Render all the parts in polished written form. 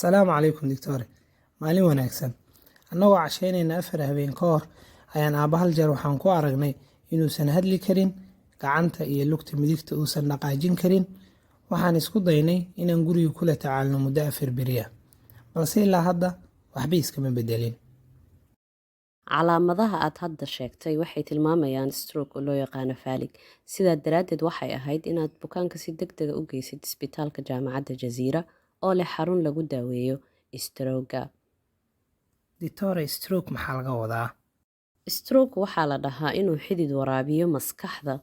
Assalaamu calaykum doctore. Maalin wanaagsan. Annagoo cashaynayna 4 habeen ka hor ayaan aabba hal jeer waxaan ku aragnay inuusan hadli karin, gacanta iyo lugta midigta uusan dhaqaajin karin. Waxaan isku daynay inaan guriga kula tacaalno muddo 4 beri ah, balse ilaa hadda waxba iskama bedelin. Calaamadaha aad hadda sheegtay waxay tilmaamayaan stroke oo loo yaqaano fallig. Sidaa daraaddeed waxay ahayd inaad bukaanka si degdeg ah u geysid isbitaalka Jaamacadda Jazeera oo leh xarun lagu daweeyo istaroogga. Doctore, stroke maxaa laga wadaa? Stroke waxaa la dhahaa inuu xidid waraabiyo maskaxda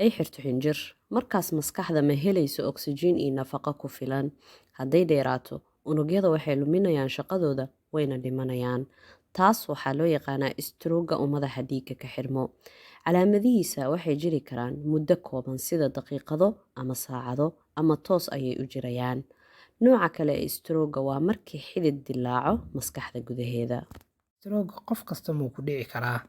ay xirto xinjir. Markaas maskaxda ma helayso oksijiin iyo nafaqo ku filan. Hadday dheeraato, unugyada waxay luminayaan shaqadooda wayna dhimanayaan. Taas waxaa loo yaqaanaa istaroogga oo madaxa dhiigga ka xirmo. Calaamadihiisa waxay jiri karaan muddo kooban sida daqiiqado ama saacado ama toos ayay u jirayaan. Nooca kale ee istaroogga waa markii xidid dilaaco maskaxda gudaheeda. Stroke qof kasta muu ku dhici karaa?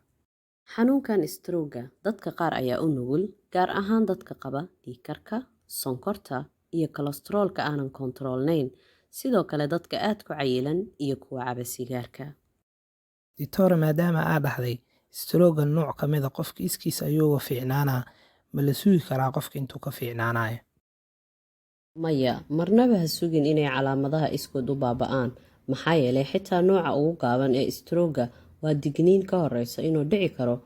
Xanuunkan istaroogga dadka qaar ayaa u nugul, gaar ahaan dadka qaba dhiigkarka, sonkorta iyo kolestaroolka aanan kontaroolnayn, sidoo kale dadka aad ku cayilan iyo kuwa caba sigaarka. Doctore, maadaama aad dhahday stroke nooc ka mid a qofka iskiis ayuu uga fiicnaanaa, ma la sugi karaa qofka intuu ka fiicnaanayo? Maya, marnaba ha sugin inay calaamadaha iskood u baaba'aan, maxaa yeelay xitaa nooca ugu gaaban ee istaroogga waa digniin ka horreysa inuu dhici karo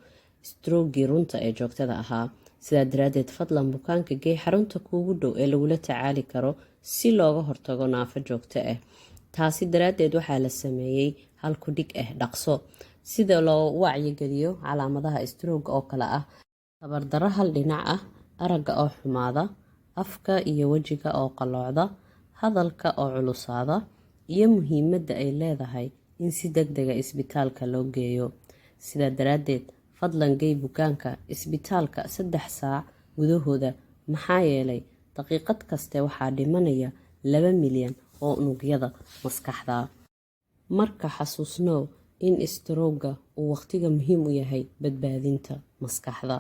istrooggii runta ee joogtada ahaa. Sidaa daraaddeed, fadlan bukaanka gee xarunta kuugu dhow ee lagula tacaali karo si looga hortago naafo joogto ah. Taasi daraaddeed waxaa la sameeyey hal ku dhig ah dhaqso, sida loo wacyigeliyo calaamadaha istaroogga oo kale ah tabardarro hal dhinac ah, aragga oo xumaada, afka iyo wejiga oo qalloocda, hadalka oo culusaada, iyo muhiimadda ay leedahay in si degdega isbitaalka loo geeyo. Sidaa daraaddeed, fadlan gey bukaanka isbitaalka 3 saac gudahooda, maxaa yeelay daqiiqad kaste waxaa dhimanaya 2 milyan oo unugyada maskaxda. Marka xasuusnow in istaroogga uu waqtiga muhiim u yahay badbaadinta maskaxda.